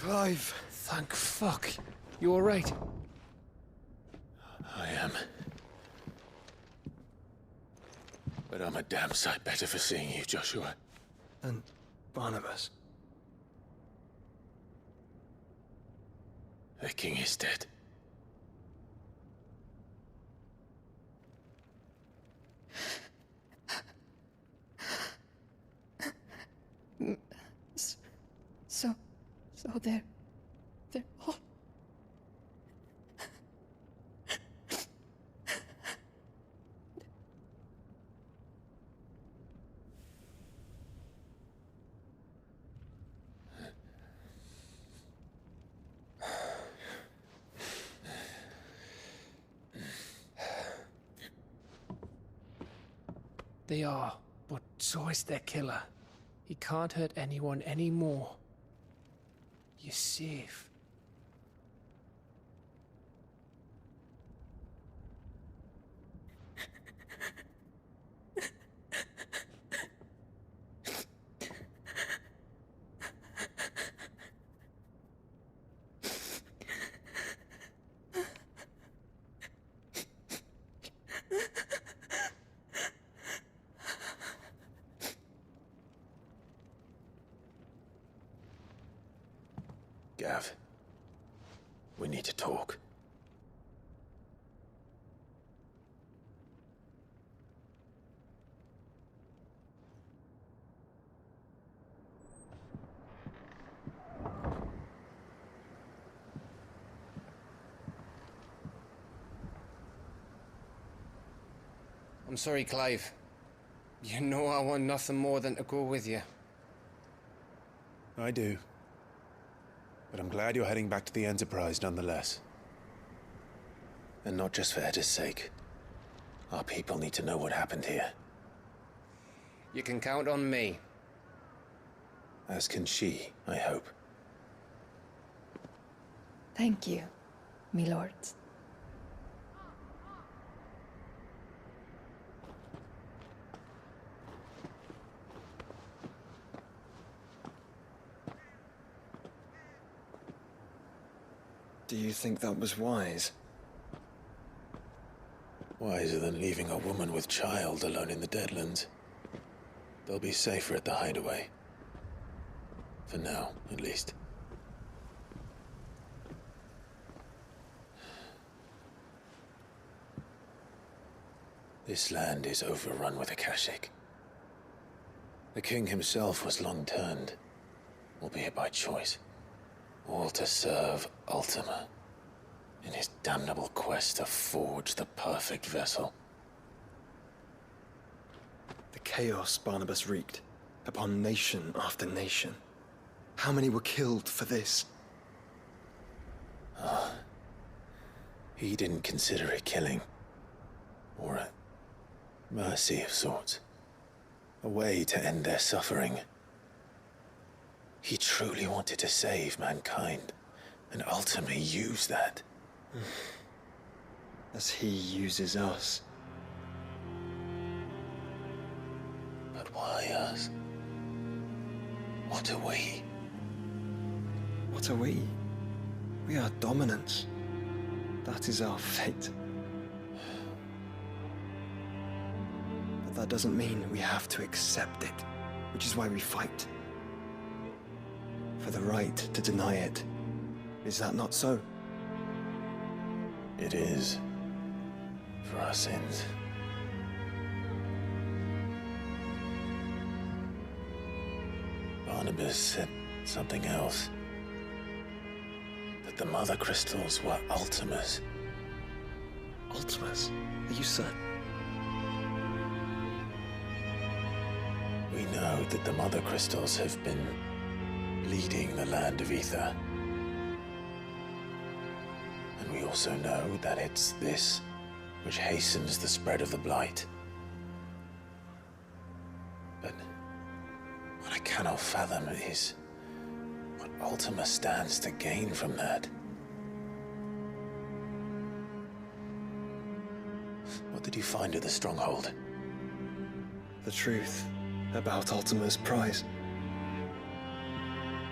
Clive! Thank fuck. You alright? I am. But I'm a damn sight better for seeing you, Joshua. And Barnabas. The king is dead. So they're all... They are, but so is their killer. He can't hurt anyone anymore. You're safe. Gav, we need to talk. I'm sorry, Clive. You know I want nothing more than to go with you. I do. But I'm glad you're heading back to the Enterprise nonetheless. And not just for Edda's sake. Our people need to know what happened here. You can count on me. As can she, I hope. Thank you, me lords. Do you think that was wise? Wiser than leaving a woman with child alone in the Deadlands. They'll be safer at the hideaway. For now, at least. This land is overrun with Akashic. The king himself was long turned, albeit by choice. All to serve Ultima, in his damnable quest to forge the perfect vessel. The chaos Barnabas wreaked upon nation after nation. How many were killed for this? He didn't consider it killing. Or a mercy of sorts. A way to end their suffering. He truly wanted to save mankind, and ultimately used that. As he uses us. But why us? What are we? What are we? We are dominance. That is our fate. But that doesn't mean we have to accept it, which is why we fight. For the right to deny it. Is that not so? It is. For our sins. Barnabas said something else. That the Mother Crystals were Ultimas. Ultimas? Are you certain? We know that the Mother Crystals have been leading the land of Ether. And we also know that it's this which hastens the spread of the Blight. But what I cannot fathom is what Ultima stands to gain from that. What did you find at the Stronghold? The truth about Ultima's prize.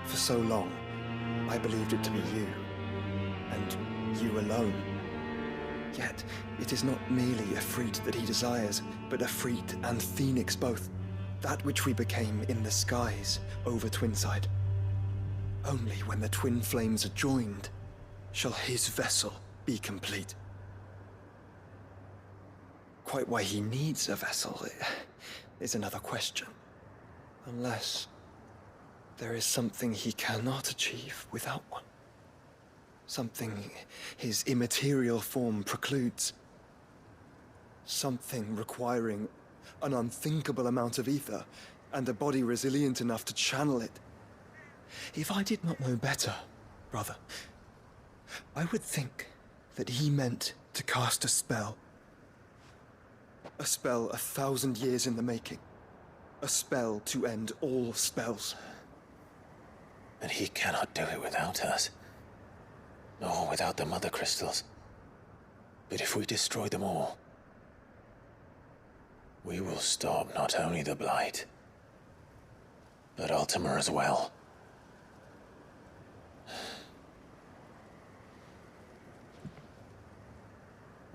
For so long, I believed it to be you, and you alone. Yet, it is not merely Efreet that he desires, but Efreet and Phoenix both. That which we became in the skies over Twinside. Only when the twin flames are joined shall his vessel be complete. Quite why he needs a vessel is another question. Unless there is something he cannot achieve without one. Something his immaterial form precludes. Something requiring an unthinkable amount of ether and a body resilient enough to channel it. If I did not know better, brother, I would think that he meant to cast a spell. A spell 1,000 years in the making. A spell to end all spells. And he cannot do it without us. Nor without the Mother Crystals. But if we destroy them all, we will stop not only the Blight, but Ultima as well.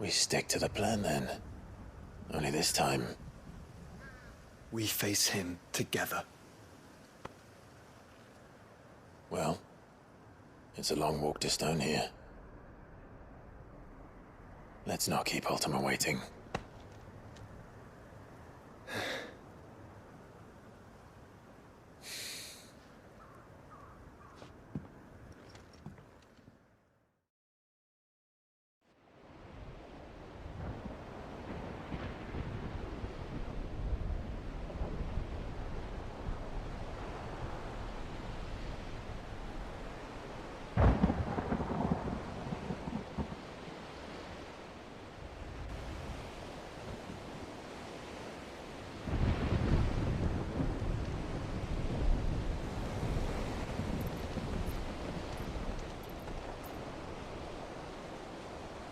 We stick to the plan then. Only this time, we face him together. Well, it's a long walk to Stone here. Let's not keep Ultima waiting.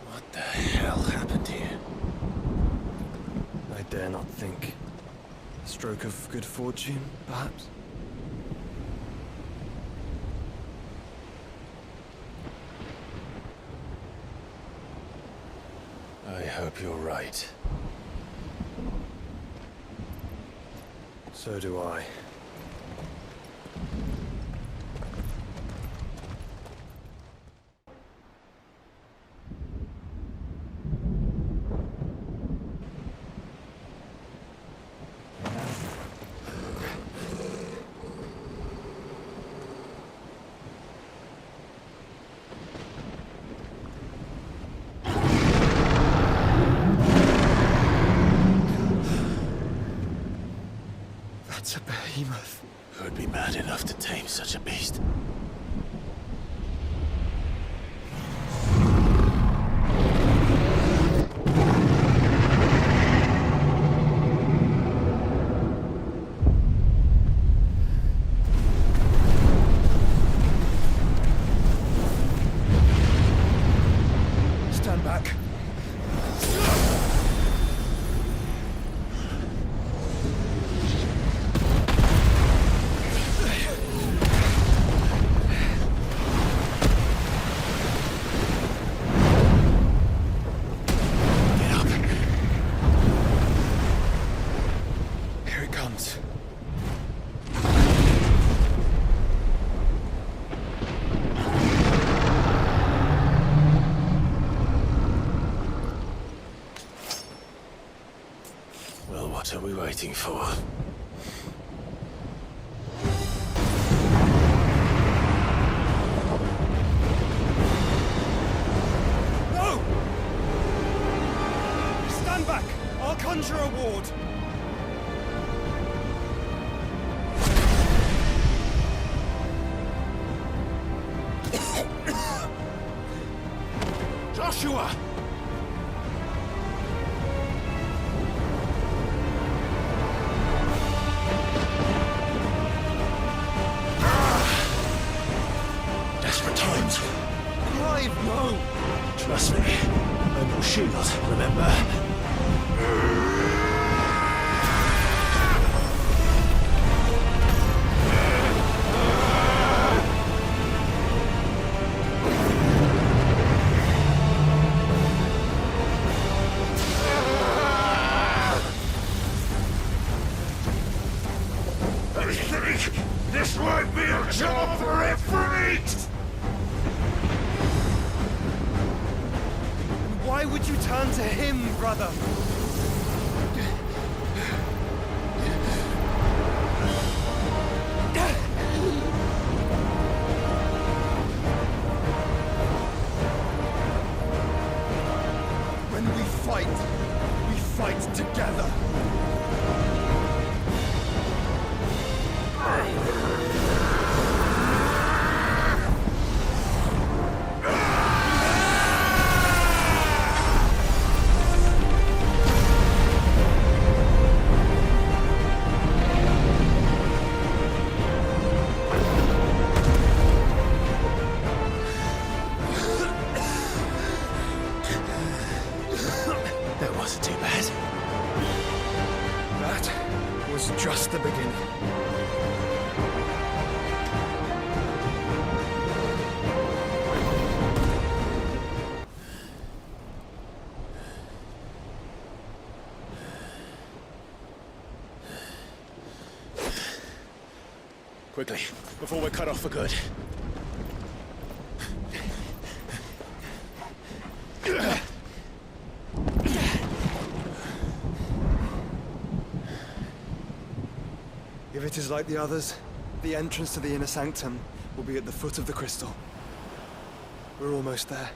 What the hell happened here? I dare not think. Stroke of good fortune, perhaps? I hope you're right. So do I. That's a behemoth. Who'd be mad enough to tame such a beast? Stand back. Here it comes. Well, what are we waiting for? No! Stand back! I'll conjure a ward. Joshua! Desperate times. Clive, no! Trust me. I'm your shield, remember? won't be a job for Ifrit! Why would you turn to him, brother? When we fight together. That wasn't too bad. That was just the beginning. Quickly, before we're cut off for good. If it is like the others, the entrance to the inner sanctum will be at the foot of the crystal. We're almost there.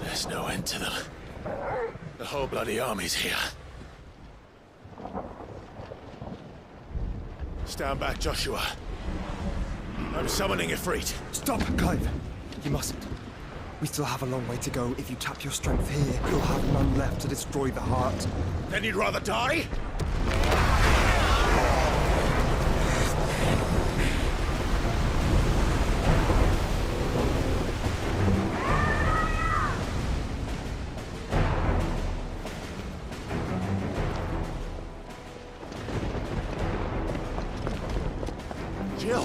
There's no end to them. The whole bloody army's here. Stand back, Joshua. I'm summoning Ifrit. Stop, Clive! You mustn't. We still have a long way to go. If you tap your strength here, you'll have none left to destroy the heart. Then you'd rather die? Jill!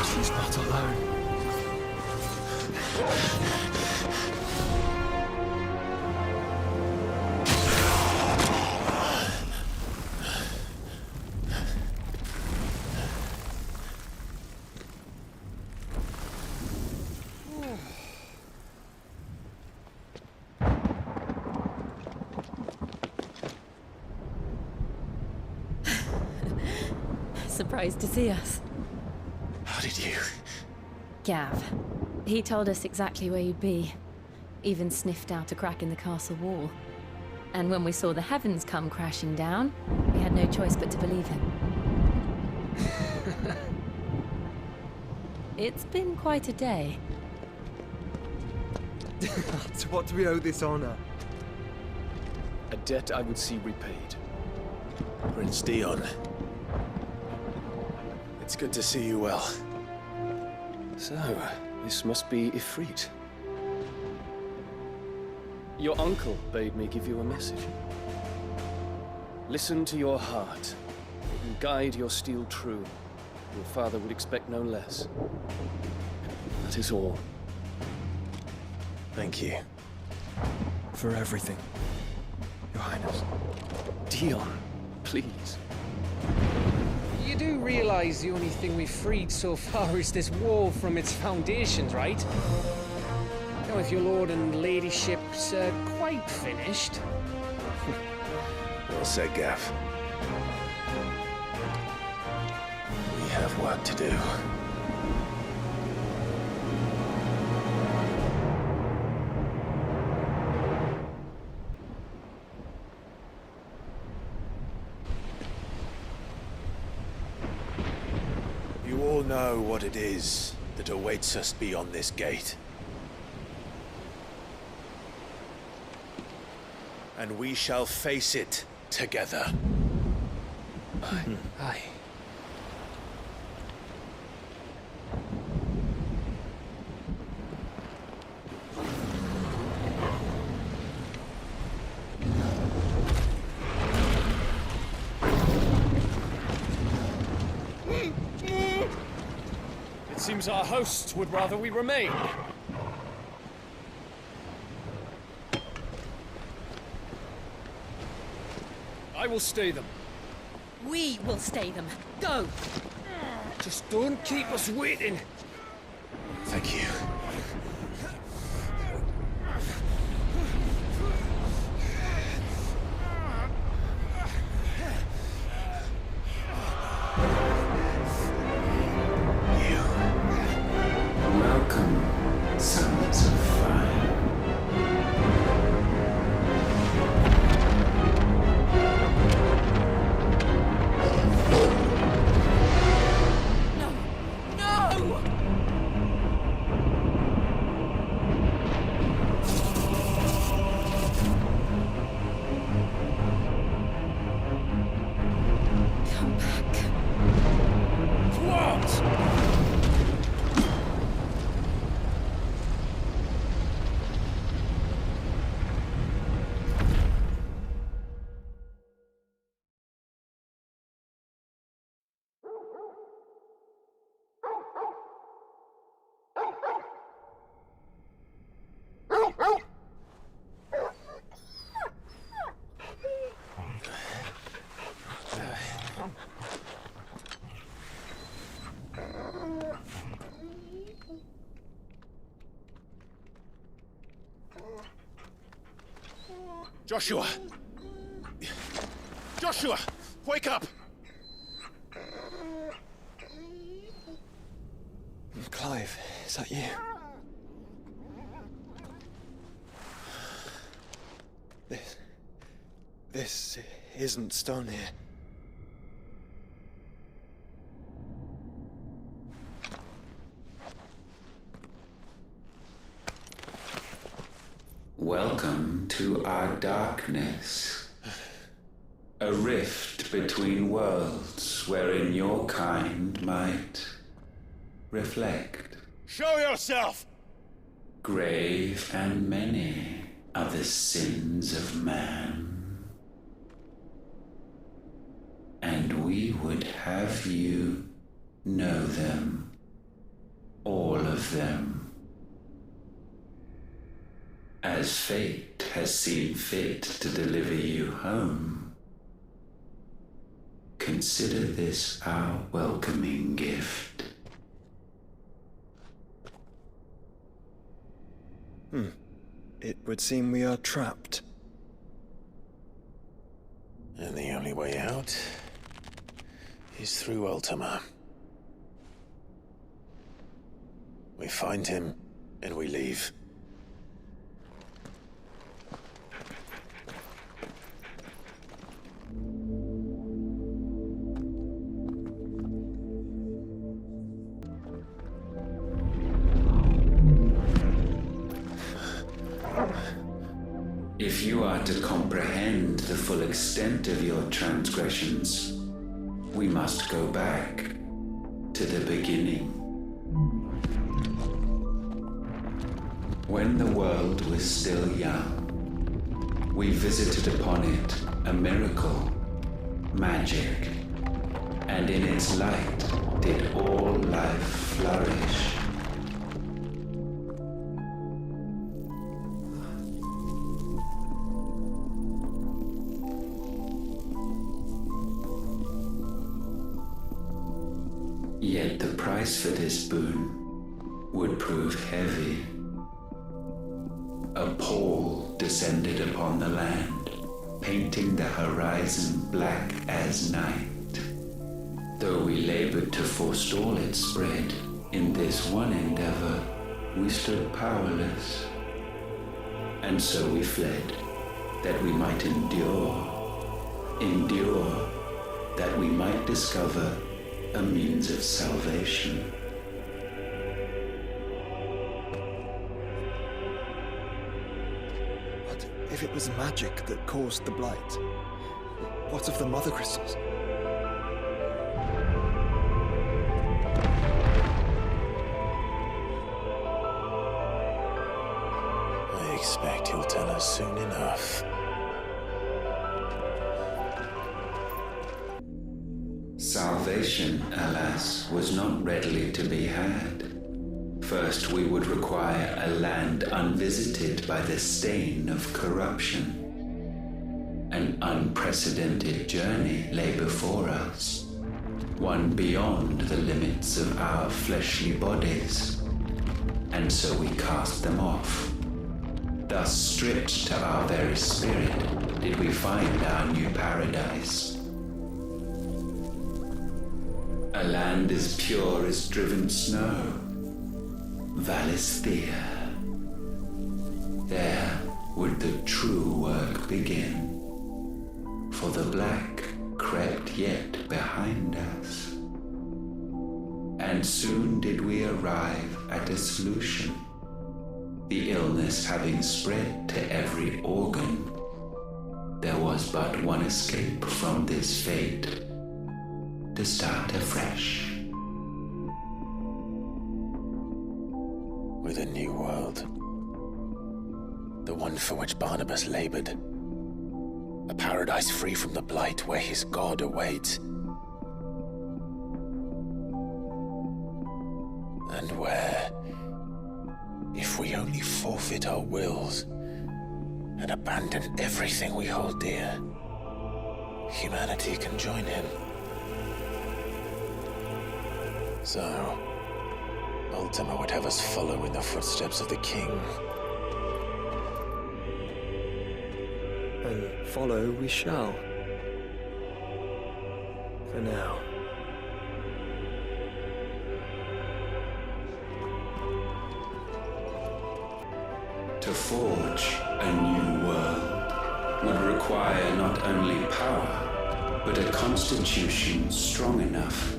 She's not alone. Surprised to see us. How did you? Gav. He told us exactly where you'd be. Even sniffed out a crack in the castle wall. And when we saw the heavens come crashing down, we had no choice but to believe him. It's been quite a day. To what do we owe this honor? A debt I would see repaid. Prince Dion. It's good to see you well. So, this must be Ifrit. Your uncle bade me give you a message. Listen to your heart, and guide your steel true. Your father would expect no less. That is all. Thank you. For everything, Your Highness. Dion, please. You do realize the only thing we've freed so far is this wall from its foundations, right? Now, if your lord and ladyship's quite finished. Well said, Gav. We have work to do. You all know what it is that awaits us beyond this gate. and we shall face it together. Aye. It seems our hosts would rather we remain. I will stay them. We will stay them. Go! Just don't keep us waiting. Thank you. Welcome, sons of fire. Come back. What? Joshua! Joshua! Wake up! Clive, is that you? This isn't stone here. Welcome to our darkness. A rift between worlds wherein your kind might reflect. Show yourself! Grave and many are the sins of man. And we would have you know them. All of them. As fate has seen fit to deliver you home, consider this our welcoming gift. It would seem we are trapped. And the only way out is through Ultima. We find him, and we leave. If you are to comprehend the full extent of your transgressions, we must go back to the beginning. When the world was still young, we visited upon it a miracle, magic, and in its light did all life flourish. Yet the price for this boon would prove heavy. A pall descended upon the land, painting the horizon black as night. Though we labored to forestall its spread, in this one endeavor we stood powerless. And so we fled, that we might endure, that we might discover a means of salvation. But If it was magic that caused the blight, what of the mother crystals? I expect you'll tell us soon enough. Salvation, alas, was not readily to be had. First, we would require a land unvisited by the stain of corruption. An unprecedented journey lay before us, one beyond the limits of our fleshly bodies, and so we cast them off. Thus, stripped to our very spirit, did we find our new paradise. A land as pure as driven snow, Valisthea. There would the true work begin, for the black crept yet behind us. And soon did we arrive at a solution, the illness having spread to every organ. There was but one escape from this fate, to start afresh. With a new world. The one for which Barnabas labored. A paradise free from the blight where his God awaits. And where, if we only forfeit our wills and abandon everything we hold dear, humanity can join him. So, Ultima would have us follow in the footsteps of the king. And follow we shall. For now. To forge a new world would require not only power, but a constitution strong enough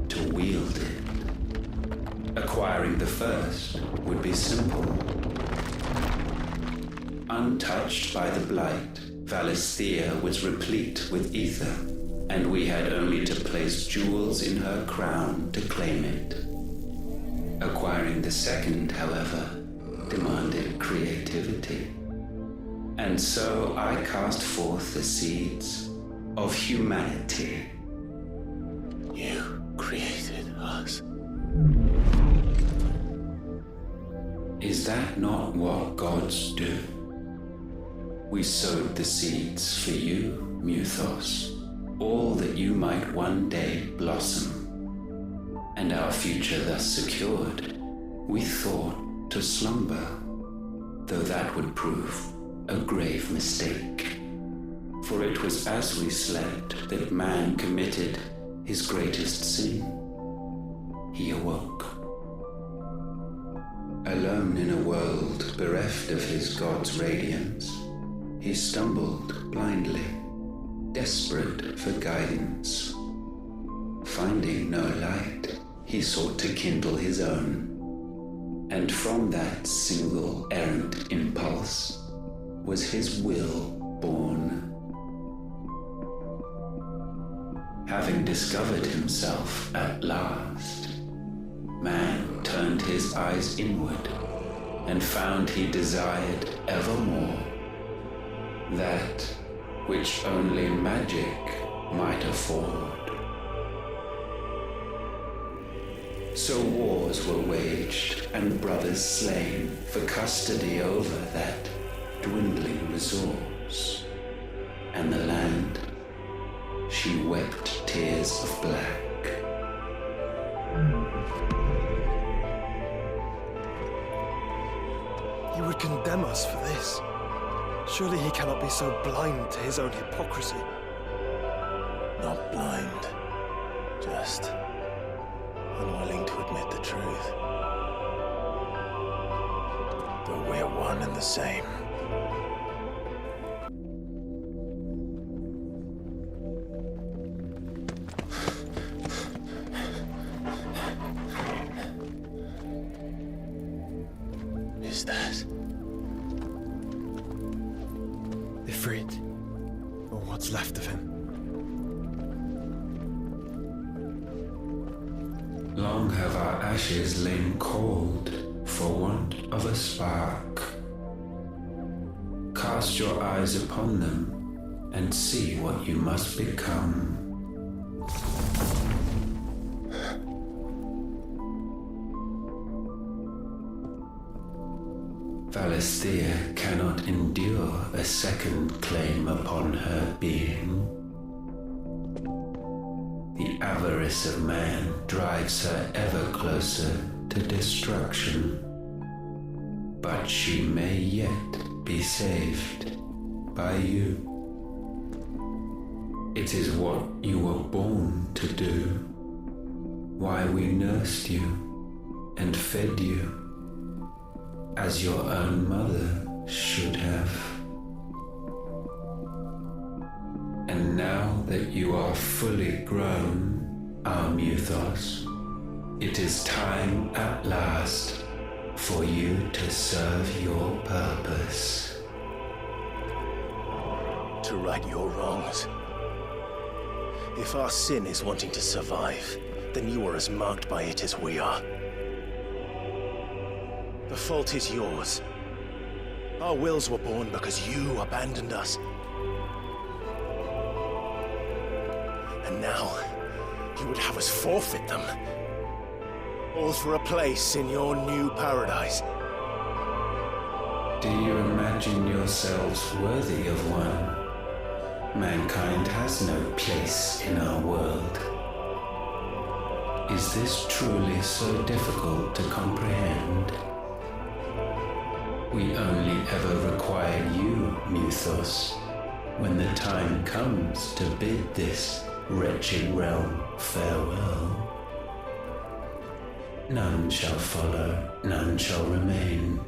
to wield it. Acquiring the first would be simple. Untouched by the blight, Valisthea was replete with ether, and we had only to place jewels in her crown to claim it. Acquiring the second, however, demanded creativity. And so I cast forth the seeds of humanity. You created us. Is that not what gods do? We sowed the seeds for you, Muthos, all that you might one day blossom. And our future thus secured, we thought to slumber, though that would prove a grave mistake. For it was as we slept that man committed his greatest sin. He awoke. Alone in a world bereft of his God's radiance, he stumbled blindly, desperate for guidance. Finding no light, he sought to kindle his own. And from that single errant impulse was his will born. Having discovered himself at last, man turned his eyes inward and found he desired evermore that which only magic might afford. So wars were waged and brothers slain for custody over that dwindling resource, and the land, she wept tears of black. He would condemn us for this. Surely he cannot be so blind to his own hypocrisy. Not blind, just unwilling to admit the truth. Though we're one and the same. Is that Ifrit, or what's left of him. Long have our ashes lain cold for want of a spark. Cast your eyes upon them and see what you must become. Valisthea cannot endure a second claim upon her being. The avarice of man drives her ever closer to destruction. But she may yet be saved by you. It is what you were born to do, why we nursed you and fed you, as your own mother should have. And now that you are fully grown, our Muthos, it is time at last for you to serve your purpose. To right your wrongs. If our sin is wanting to survive, then you are as marked by it as we are. The fault is yours. Our wills were born because you abandoned us. And now, you would have us forfeit them. All for a place in your new paradise. Do you imagine yourselves worthy of one? Mankind has no place in our world. Is this truly so difficult to comprehend? We only ever require you, Muthos, when the time comes to bid this wretched realm farewell. None shall follow, none shall remain.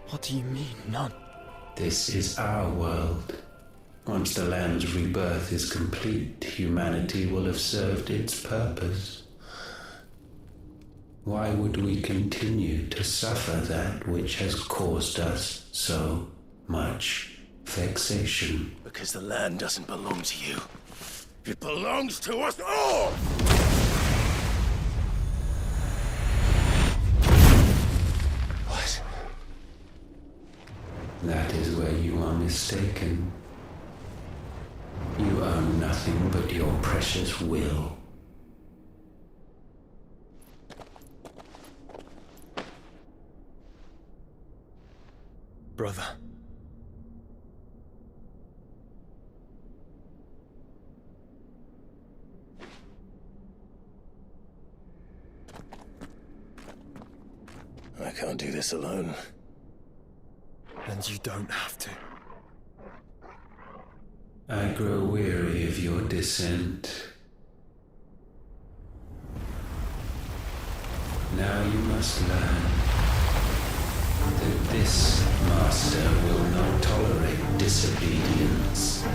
What do you mean, none? This is our world. Once the land's rebirth is complete, humanity will have served its purpose. Why would we continue to suffer that which has caused us so much vexation? Because the land doesn't belong to you. It belongs to us all! What? That is where you are mistaken. You own nothing but your precious will. Brother. I can't do this alone. And you don't have to. I grow weary of your dissent. Now you must learn that this master will not tolerate disobedience.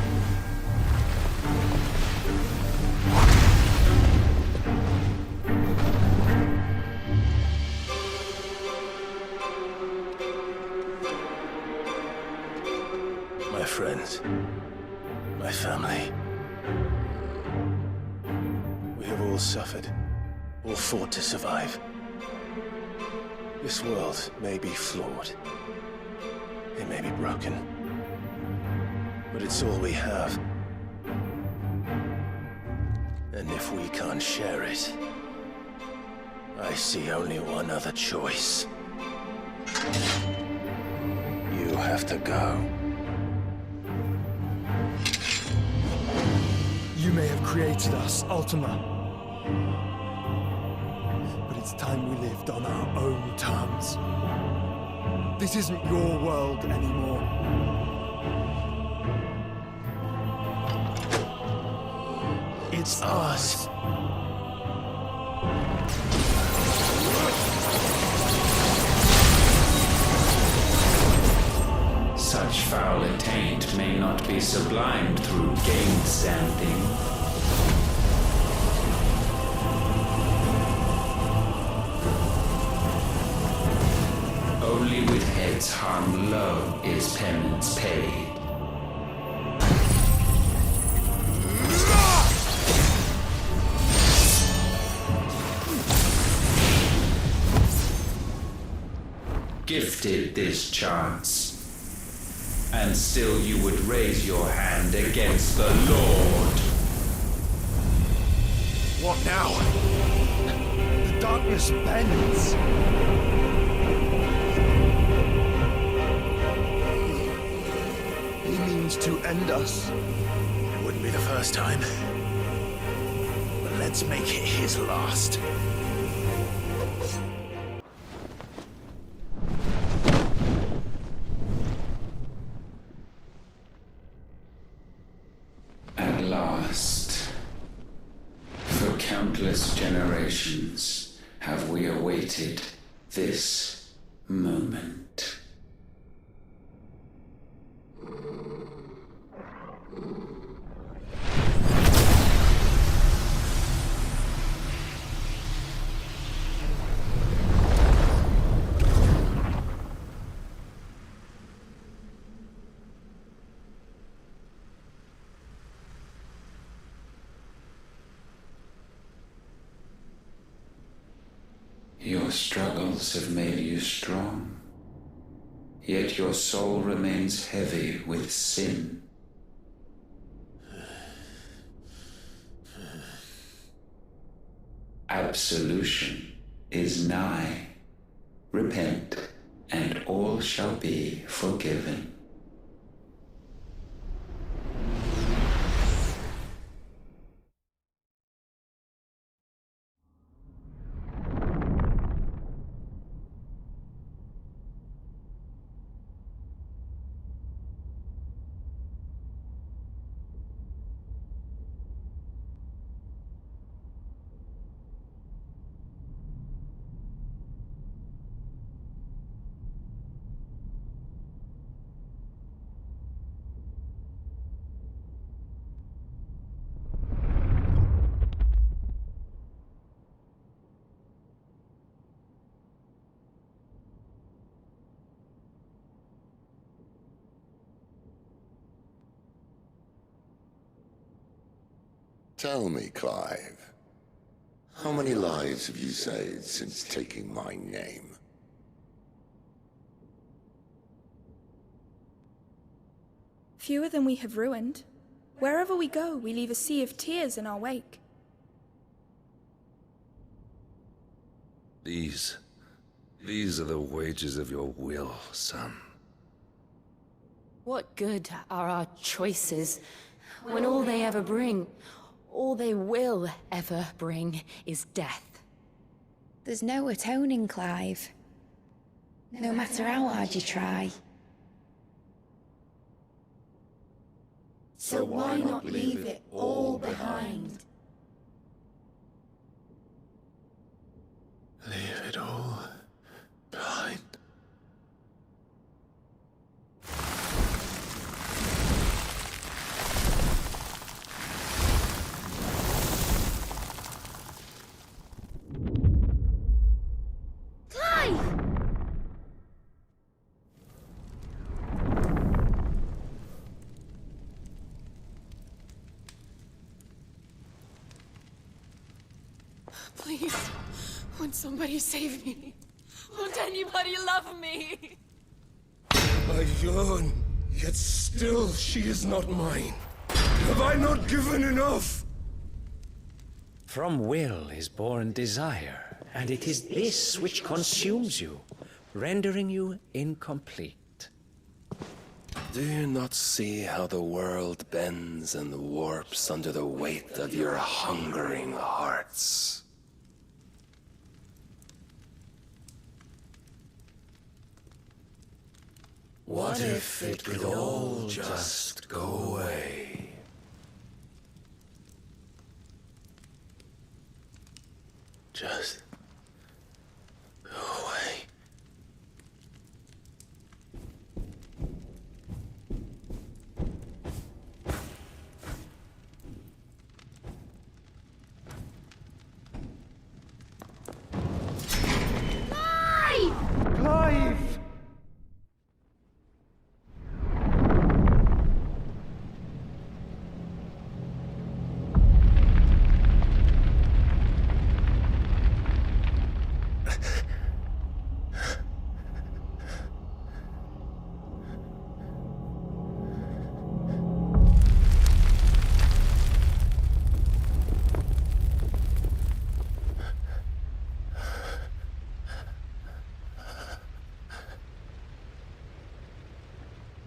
My friends, my family. We have all suffered, all fought to survive. This world may be flawed. It may be broken. But it's all we have. And if we can't share it, I see only one other choice. You have to go. You may have created us, Ultima. But it's time we lived on our own terms. This isn't your world anymore. It's ours. Such foul attaint may not be sublimed through gainstanding. Only Only with heads hung low is penance paid. Gifted this chance, and still you would raise your hand against the Lord. What now? The darkness bends. He means to end us. It wouldn't be the first time. But let's make it his last. At last, for countless generations, have we awaited this moment. Your struggles have made you strong, yet your soul remains heavy with sin. Absolution is nigh. Repent, and all shall be forgiven. Tell me, Clive, how many lives have you saved since taking my name? Fewer than we have ruined. Wherever we go, we leave a sea of tears in our wake. These are the wages of your will, son. What good are our choices when all they ever bring, all they will ever bring, is death? There's no atoning, Clive. No matter how hard you try. So why not leave it all behind? Leave it all behind. Please, won't somebody save me? Won't anybody love me? I yearn, yet still she is not mine. Have I not given enough? From will is born desire, and it is this which consumes you, rendering you incomplete. Do you not see how the world bends and warps under the weight of your hungering hearts? What if it could all just go away? Just go away. Clive!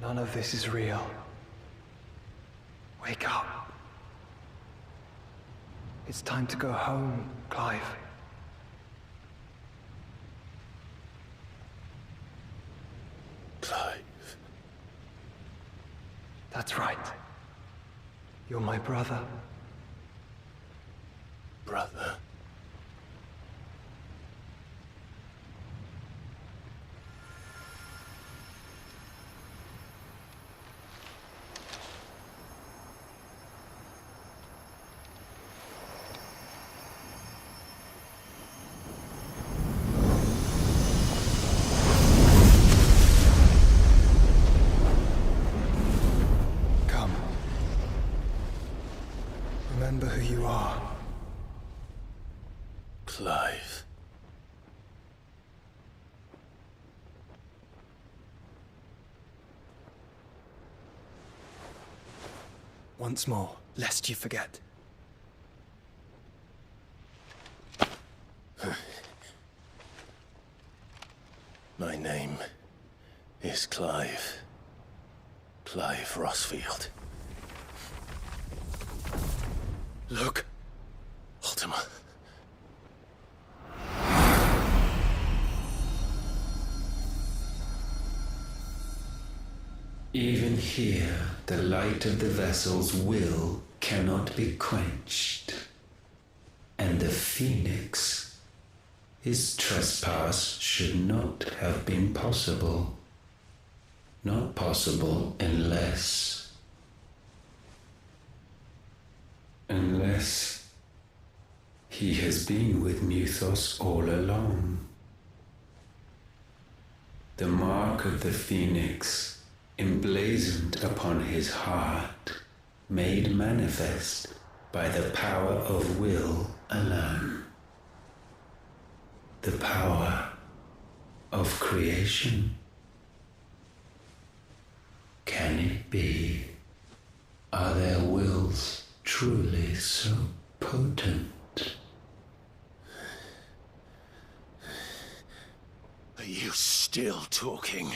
None of this is real. Wake up. It's time to go home, Clive. Clive. That's right. You're my brother. Brother. Come. Remember who you are. Clive. Once more, lest you forget. My name is Clive. Clive Rossfield. Look, Ultima. Even here, the light of the vessel's will cannot be quenched. And the Phoenix, his trespass should not have been possible. Not possible unless he has been with Muthos all along. The mark of the Phoenix, emblazoned upon his heart, made manifest by the power of will alone. The power of creation. Can it be? Are their wills truly so potent? Are you still talking?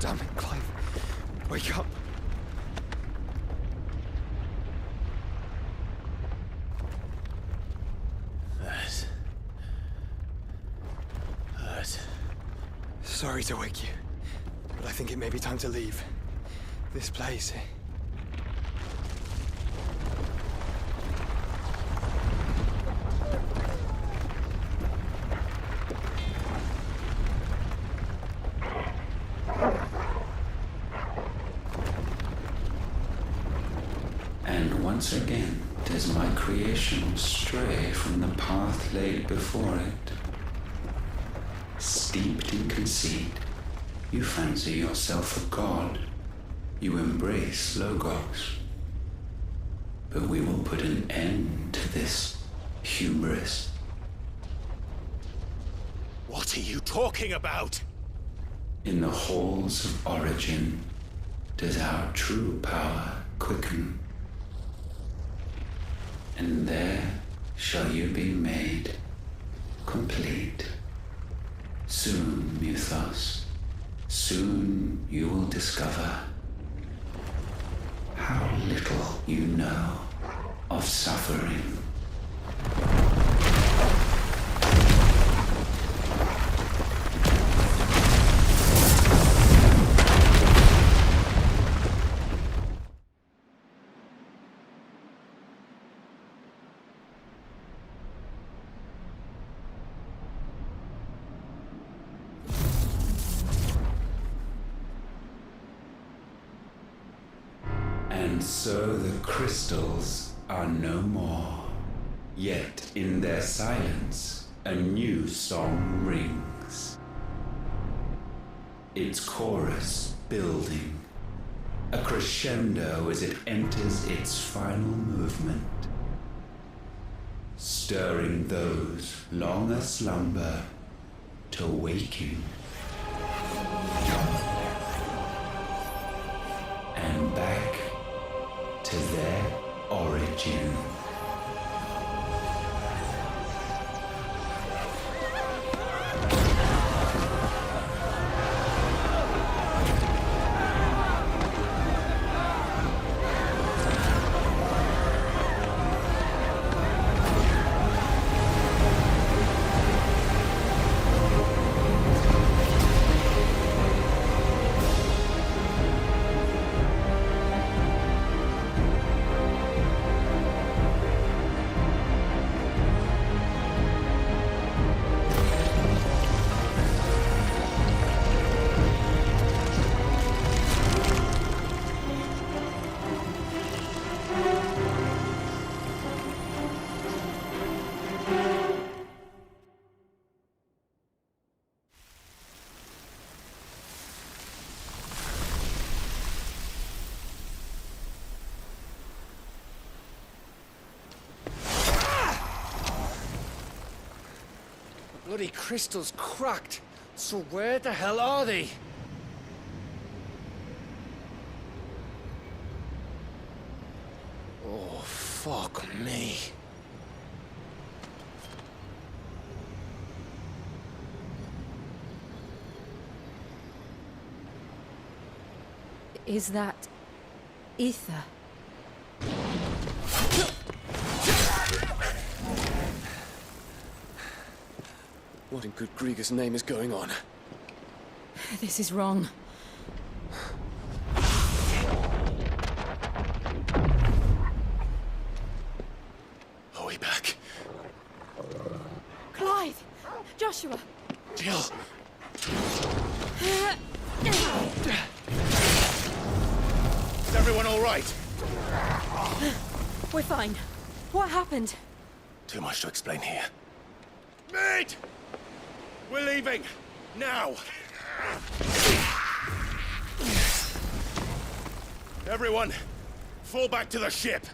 Damn it, Clive. Wake up. That. Sorry to wake you, but I think it may be time to leave. This place. And once again does my creation stray from the path laid before it. Steeped in conceit, you fancy yourself a god. You embrace Logos. But we will put an end to this hubris. What? What are you talking about? In the halls of origin does our true power quicken. And there shall you be made complete. Soon, Mythos, soon you will discover how little you know of suffering. And so the crystals are no more. Yet in their silence, a new song rings. Its chorus building, a crescendo as it enters its final movement, stirring those long aslumber to waking. And back to their origin. Bloody crystal's cracked. So where the hell are they? Oh, fuck me. Is that ether? What in good Grieger's name is going on? This is wrong. Are we back? Clive! Joshua! Jill! Is everyone all right? We're fine. What happened? Too much to explain here. Mate! We're leaving! Now! Everyone, fall back to the ship!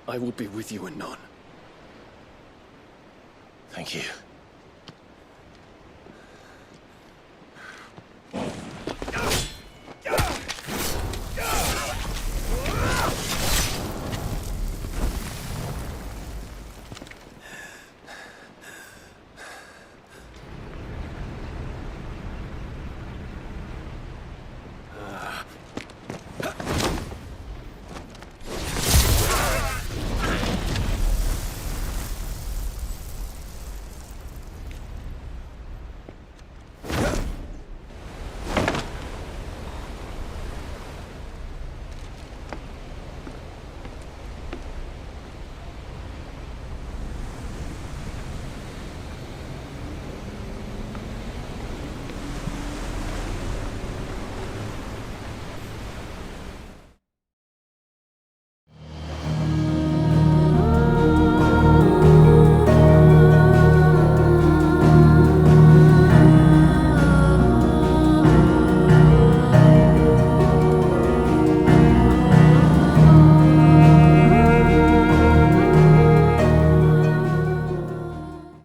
I will be with you anon. Thank you.